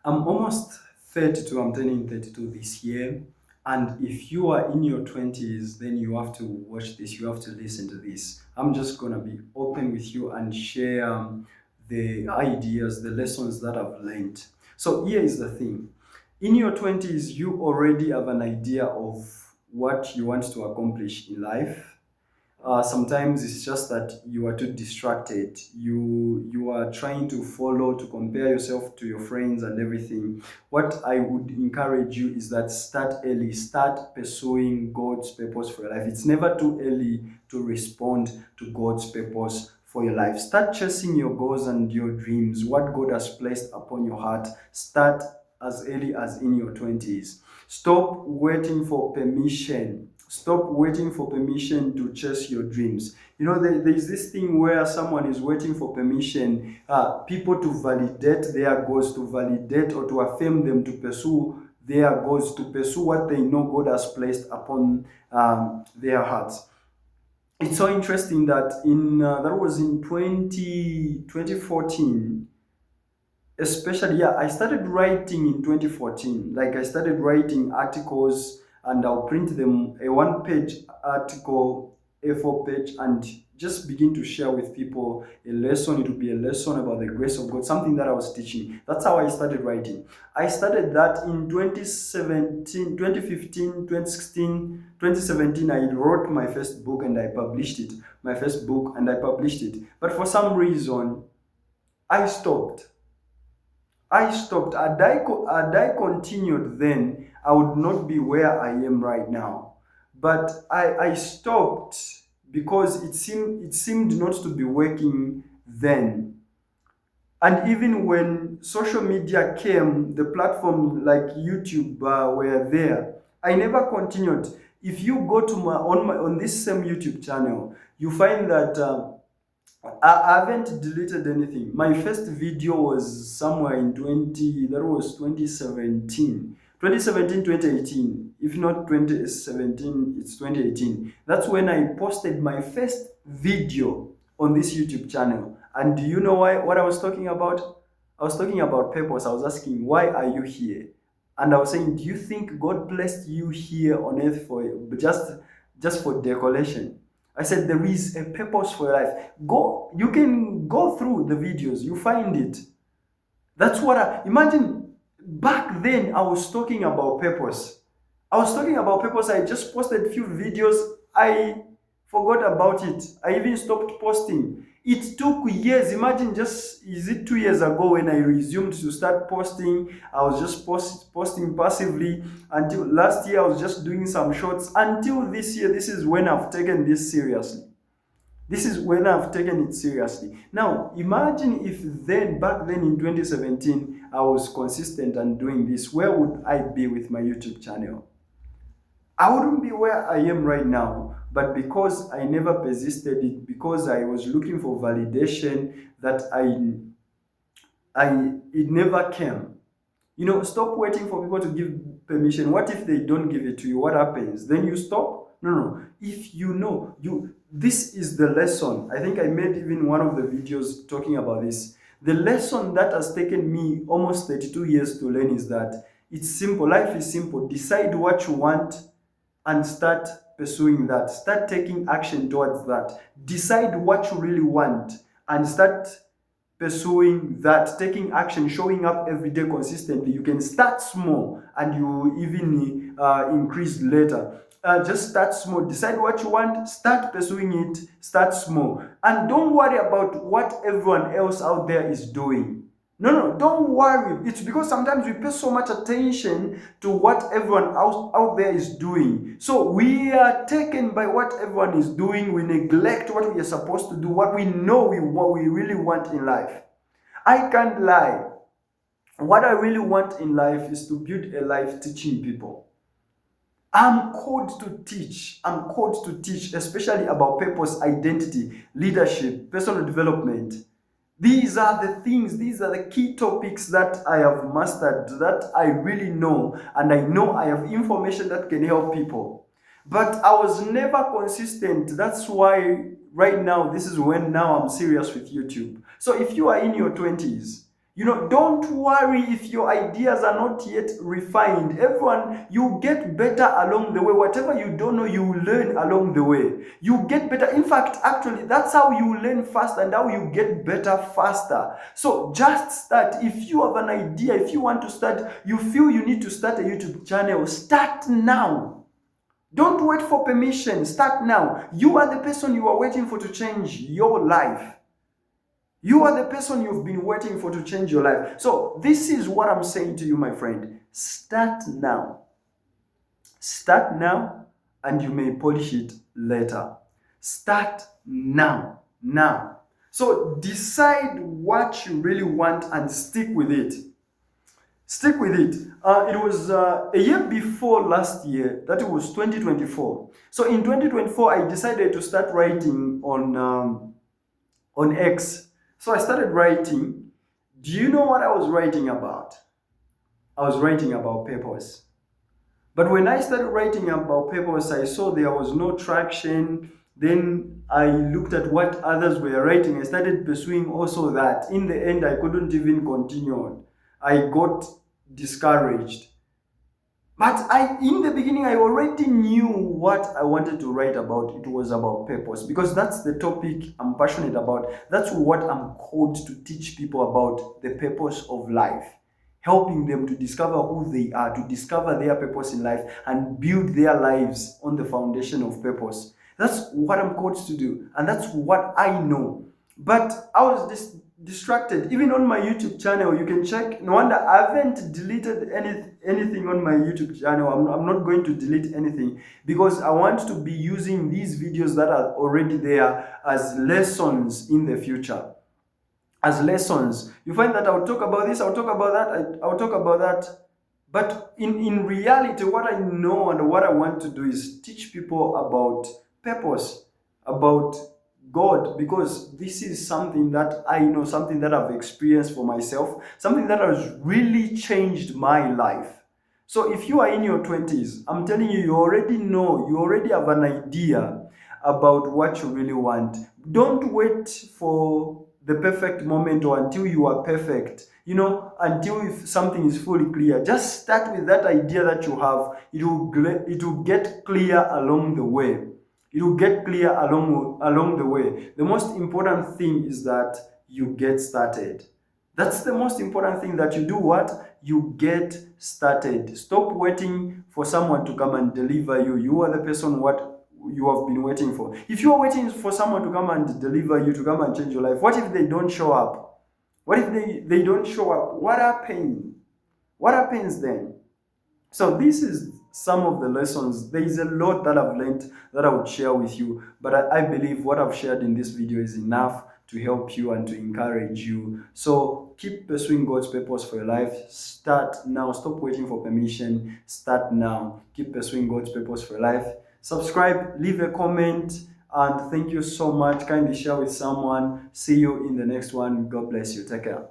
I'm almost 32, I'm turning 32 this year. And if you are in your 20s, then you have to watch this, you have to listen to this. I'm just going to be open with you and share the ideas, the lessons that I've learned. So, here is the thing: in your 20s, you already have an idea of what you want to accomplish in life. Sometimes it's just that you are too distracted. You are trying to follow, to compare yourself to your friends and everything. What I would encourage you is that start early. Start pursuing God's purpose for your life. It's never too early to respond to God's purpose for your life. Start chasing your goals and your dreams, what God has placed upon your heart. Start as early as in your 20s. Stop waiting for permission. Stop waiting for permission to chase your dreams. There's this thing where someone is waiting for permission, people to validate their goals, to validate or to affirm them to pursue their goals, to pursue what they know God has placed upon their hearts. It's so interesting that that was in 2014. Especially, yeah, I started writing in 2014. Like, I started writing articles, and I'll print them, a one page article, A4 page, and just begin to share with people a lesson. It would be a lesson about the grace of God, something that I was teaching. That's how I started writing. I started that in 2017, 2015, 2016, 2017. I wrote my first book and I published it. My first book, and I published it. But for some reason, I stopped. Had I continued then, I would not be where I am right now. But I stopped because it seemed not to be working then. And even when social media came, the platform like YouTube were there. I never continued. If you go to on this same YouTube channel, you find that I haven't deleted anything. My first video was somewhere in 2017. 2017, 2018. If not 2017, it's 2018. That's when I posted my first video on this YouTube channel. And do you know what I was talking about? I was talking about purpose. I was asking, why are you here? And I was saying, do you think God blessed you here on earth for just for decoration? I said there is a purpose for your life. You can go through the videos, you find it. That's what I imagine. Back then, I was talking about purpose. I was talking about purpose. I just posted a few videos. I forgot about it. I even stopped posting. It took years. Imagine, just is it 2 years ago when I resumed to start posting? I was just posting passively until last year. I was just doing some shorts until this year. This is when I've taken this seriously. This is when I've taken it seriously. Now, imagine if back then in 2017, I was consistent and doing this. Where would I be with my YouTube channel? I wouldn't be where I am right now, but because I never persisted it, because I was looking for validation that it never came. Stop waiting for people to give permission. What if they don't give it to you? What happens? Then you stop? No, no. If this is the lesson. I think I made even one of the videos talking about this. The lesson that has taken me almost 32 years to learn is that it's simple. Life is simple. Decide what you want and start pursuing that. Start taking action towards that. Decide what you really want and start pursuing that, taking action, showing up every day consistently. You can start small and you even increase later. Just start small. Decide what you want, start pursuing it, start small. And don't worry about what everyone else out there is doing. No, don't worry. It's because sometimes we pay so much attention to what everyone out there is doing. So we are taken by what everyone is doing. We neglect what we are supposed to do, what we know what we really want in life. I can't lie. What I really want in life is to build a life teaching people. I'm called to teach. I'm called to teach, especially about purpose, identity, leadership, personal development. These are the things, these are the key topics that I have mastered, that I really know, and I know I have information that can help people. But I was never consistent. That's why right now, this is when now I'm serious with YouTube. So if you are in your 20s, Don't worry if your ideas are not yet refined. Everyone, you get better along the way. Whatever you don't know, you learn along the way. You get better. In fact, actually, that's how you learn fast and how you get better faster. So just start. If you have an idea, if you want to start, you feel you need to start a YouTube channel, start now. Don't wait for permission. Start now. You are the person you are waiting for to change your life. You are the person you've been waiting for to change your life. So this is what I'm saying to you, my friend. Start now. Start now, and you may polish it later. Start now. Now. So decide what you really want and stick with it. Stick with it. It was a year before last year, that it was 2024. So in 2024, I decided to start writing on X. So I started writing. Do you know what I was writing about? I was writing about purpose. But when I started writing about purpose, I saw there was no traction. Then I looked at what others were writing. I started pursuing also that. In the end, I couldn't even continue. I got discouraged. But in the beginning, I already knew what I wanted to write about. It was about purpose, because that's the topic I'm passionate about. That's what I'm called to teach people about, the purpose of life. Helping them to discover who they are, to discover their purpose in life, and build their lives on the foundation of purpose. That's what I'm called to do, and that's what I know. But I was distracted. Even on my YouTube channel, you can check. No wonder I haven't deleted anything on my YouTube channel. I'm not going to delete anything, because I want to be using these videos that are already there as lessons in the future. As lessons. You find that I'll talk about this, I'll talk about that, I'll talk about that. But in reality, what I know and what I want to do is teach people about purpose, about God, because this is something that I know, something that I've experienced for myself, something that has really changed my life. So if you are in your 20s, I'm telling you, you already know, you already have an idea about what you really want. Don't wait for the perfect moment or until you are perfect, until if something is fully clear. Just start with that idea that you have. It will get clear along the way. It will get clear along the way. The most important thing is that you get started. That's the most important thing, that you do what? You get started. Stop waiting for someone to come and deliver you. You are the person what you have been waiting for. If you are waiting for someone to come and deliver you, to come and change your life, what if they don't show up? What if they don't show up? What happens? What happens then? So this is some of the lessons. There is a lot that I've learned that I would share with you, but I believe what I've shared in this video is enough to help you and to encourage you. So keep pursuing God's purpose for your life. Start now. Stop waiting for permission. Start now. Keep pursuing God's purpose for your life. Subscribe, leave a comment, and thank you so much. Kindly share with someone. See you in the next one. God bless you. Take care.